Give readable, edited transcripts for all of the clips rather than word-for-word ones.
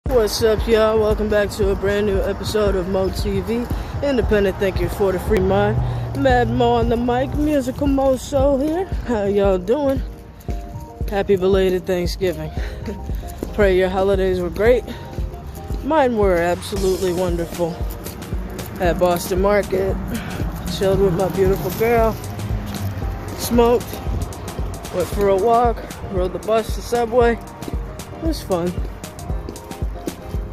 What's up, y'all? Welcome back to a brand new episode of Mo TV, independent thinking for the free mind. Mad Mo on the mic, musical Mo Soul here. How y'all doing? Happy belated Thanksgiving. Pray your holidays were great. Mine were absolutely wonderful. At Boston Market, chilled with my beautiful girl, smoked, went for a walk, rode the bus to Subway. It was fun.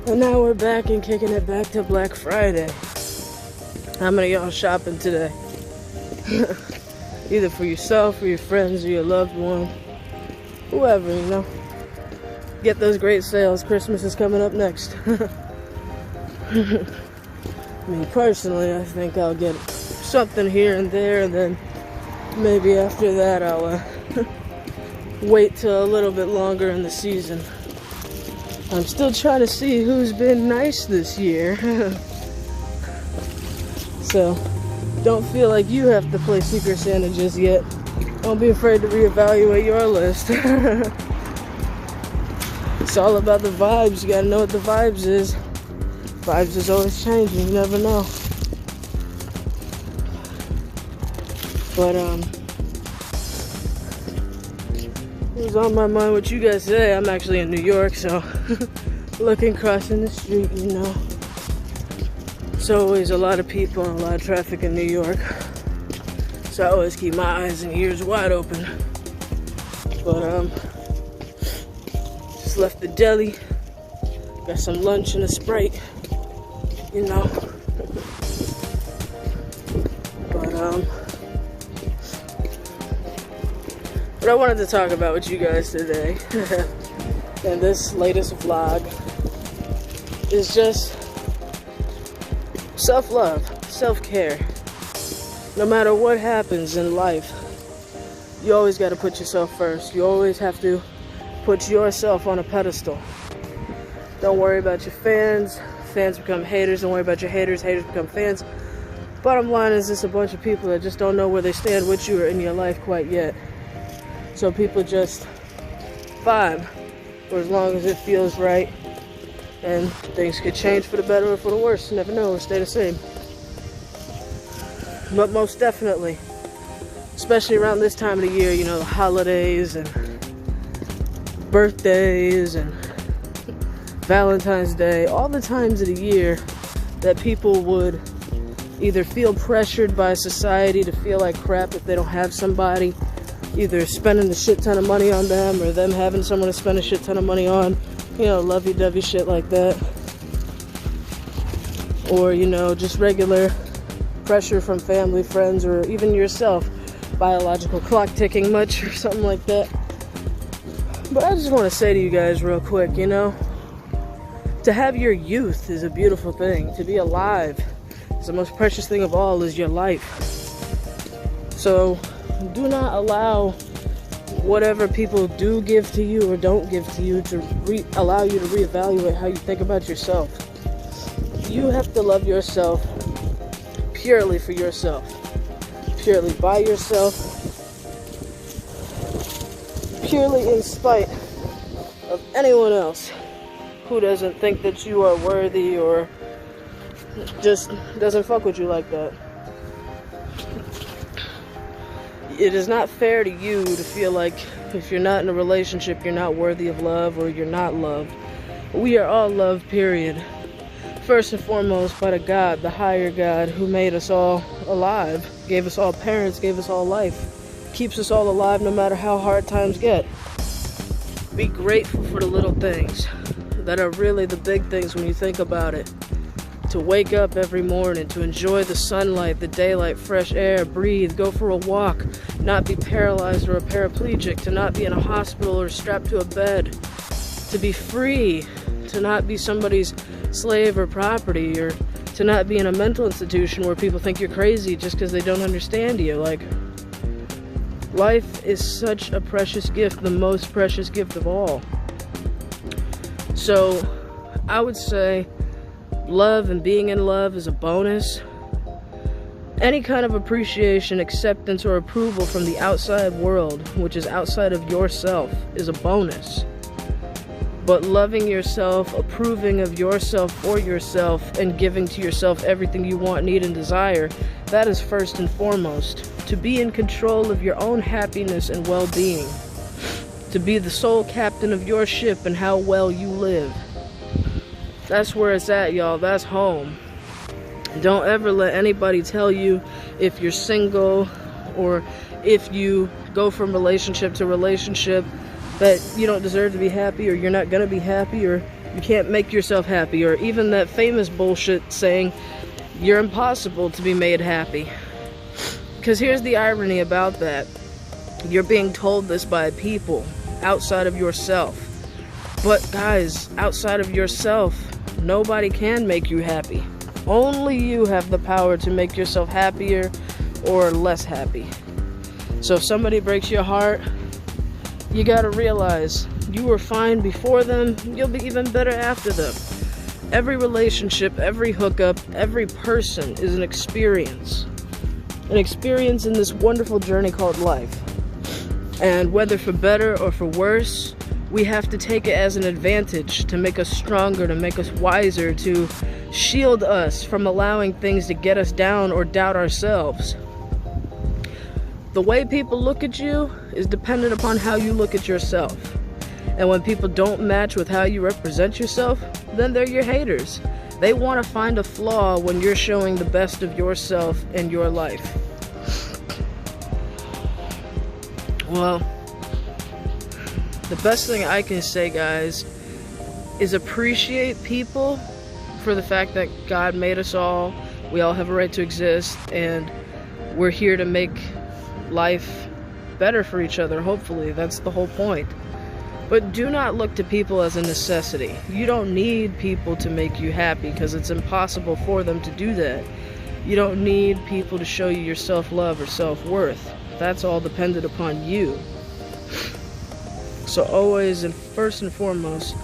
And now we're back and kicking it back to Black Friday. How many of y'all shopping today? Either for yourself or your friends or your loved one. Whoever, you know. Get those great sales. Christmas is coming up next. Me personally, I think I'll get something here and there, and then maybe after that I'll wait till a little bit longer in the season. I'm still trying to see who's been nice this year. So, don't feel like you have to play Secret Santa just yet. Don't be afraid to reevaluate your list. It's all about the vibes. You gotta know what the vibes is. Vibes is always changing, you never know. But, it was on my mind what you guys say. I'm actually in New York, so looking, crossing the street, you know. There's always a lot of people and a lot of traffic in New York. So I always keep my eyes and ears wide open. But, just left the deli. Got some lunch and a Sprite, you know. But, what I wanted to talk about with you guys today in this latest vlog is just self-love, self-care. No matter what happens in life, you always got to put yourself first. You always have to put yourself on a pedestal. Don't worry about your fans. Fans become haters. Don't worry about your haters. Haters become fans. Bottom line is just a bunch of people that just don't know where they stand with you or in your life quite yet. So people just vibe for as long as it feels right, and things could change for the better or for the worse. You never know, or stay the same. But most definitely, especially around this time of the year, you know, the holidays and birthdays and Valentine's Day, all the times of the year that people would either feel pressured by society to feel like crap if they don't have somebody, either spending a shit ton of money on them or them having someone to spend a shit ton of money on, you know, lovey-dovey shit like that. Or, you know, just regular pressure from family, friends, or even yourself, biological clock ticking much or something like that. But I just want to say to you guys real quick, you know, to have your youth is a beautiful thing. To be alive is the most precious thing of all, is your life. So do not allow whatever people do give to you or don't give to you to allow you to reevaluate how you think about yourself. You have to love yourself purely for yourself, purely by yourself, purely in spite of anyone else who doesn't think that you are worthy or just doesn't fuck with you like that. It is not fair to you to feel like if you're not in a relationship, you're not worthy of love or you're not loved. We are all loved, period. First and foremost by the God, the higher God, who made us all alive, gave us all parents, gave us all life, keeps us all alive no matter how hard times get. Be grateful for the little things that are really the big things when you think about it. To wake up every morning, to enjoy the sunlight, the daylight, fresh air, breathe, go for a walk, not be paralyzed or a paraplegic, to not be in a hospital or strapped to a bed, to be free, to not be somebody's slave or property, or to not be in a mental institution where people think you're crazy just because they don't understand you. Like, life is such a precious gift, the most precious gift of all. So, I would say love and being in love is a bonus. Any kind of appreciation, acceptance, or approval from the outside world, which is outside of yourself, is a bonus. But loving yourself, approving of yourself for yourself, and giving to yourself everything you want, need, and desire, that is first and foremost. To be in control of your own happiness and well-being. To be the sole captain of your ship and how well you live. That's where it's at, y'all. That's home. Don't ever let anybody tell you if you're single or if you go from relationship to relationship that you don't deserve to be happy, or you're not gonna be happy, or you can't make yourself happy, or even that famous bullshit saying you're impossible to be made happy. Because here's the irony about that. You're being told this by people outside of yourself. But guys, outside of yourself, nobody can make you happy. Only you have the power to make yourself happier or less happy. So if somebody breaks your heart, you gotta realize you were fine before them, you'll be even better after them. Every relationship, every hookup, every person is an experience. An experience in this wonderful journey called life. And whether for better or for worse, we have to take it as an advantage to make us stronger, to make us wiser, to shield us from allowing things to get us down or doubt ourselves. The way people look at you is dependent upon how you look at yourself. And when people don't match with how you represent yourself, then they're your haters. They want to find a flaw when you're showing the best of yourself and your life. Well, the best thing I can say, guys, is appreciate people for the fact that God made us all. We all have a right to exist, and we're here to make life better for each other, hopefully. That's the whole point. But do not look to people as a necessity. You don't need people to make you happy, because it's impossible for them to do that. You don't need people to show you your self-love or self-worth. That's all dependent upon you. So always, and first and foremost,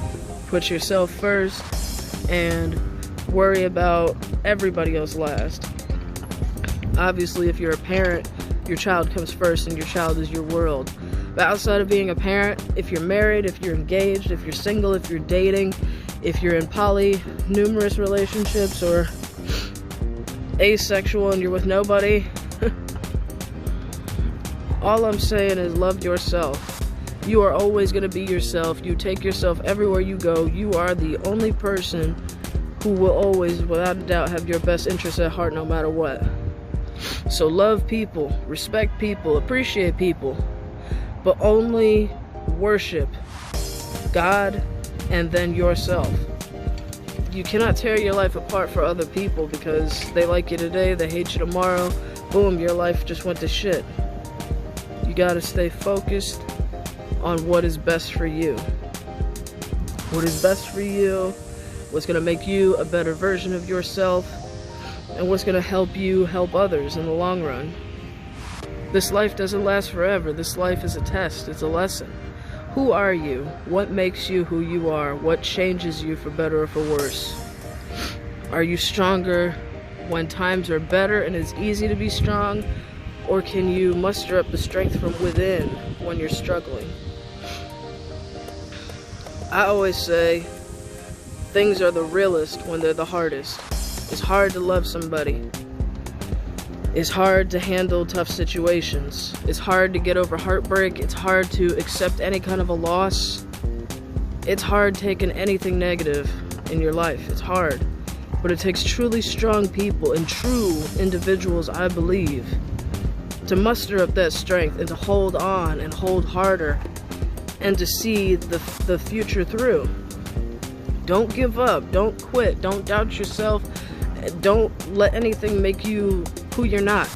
put yourself first and worry about everybody else last. Obviously, if you're a parent, your child comes first and your child is your world. But outside of being a parent, if you're married, if you're engaged, if you're single, if you're dating, if you're in numerous relationships, or asexual and you're with nobody, all I'm saying is love yourself. You are always going to be yourself. You take yourself everywhere you go. You are the only person who will always, without a doubt, have your best interests at heart no matter what. So love people, respect people, appreciate people, but only worship God and then yourself. You cannot tear your life apart for other people because they like you today, they hate you tomorrow. Boom, your life just went to shit. You gotta stay focused on what is best for you. What is best for you, what's gonna make you a better version of yourself, and what's gonna help you help others in the long run. This life doesn't last forever. This life is a test, it's a lesson. Who are you? What makes you who you are? What changes you for better or for worse? Are you stronger when times are better and it's easy to be strong? Or can you muster up the strength from within when you're struggling? I always say, things are the realest when they're the hardest. It's hard to love somebody. It's hard to handle tough situations. It's hard to get over heartbreak. It's hard to accept any kind of a loss. It's hard taking anything negative in your life. It's hard. But it takes truly strong people and true individuals, I believe, to muster up that strength and to hold on and hold harder and to see the future through. Don't give up. Don't quit. Don't doubt yourself. Don't let anything make you who you're not.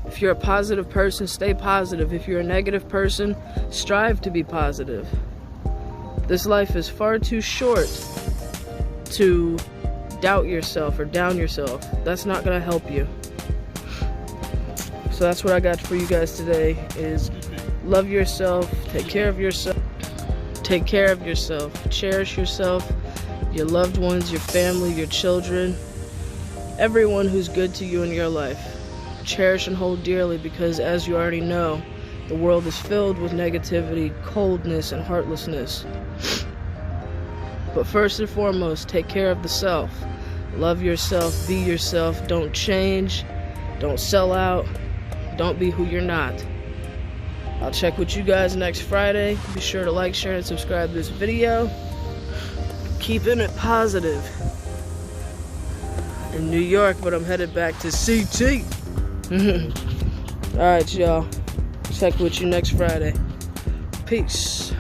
If you're a positive person, stay positive. If you're a negative person, strive to be positive. This life is far too short to doubt yourself or down yourself. That's not going to help you. So that's what I got for you guys today, is love yourself, take care of yourself, cherish yourself, your loved ones, your family, your children, everyone who's good to you in your life. Cherish and hold dearly, because as you already know, the world is filled with negativity, coldness, and heartlessness. But first and foremost, take care of the self. Love yourself, be yourself, don't change, don't sell out, don't be who you're not. I'll check with you guys next Friday. Be sure to like, share, and subscribe to this video. Keeping it positive in New York, but I'm headed back to CT. Alright, y'all. Check with you next Friday. Peace.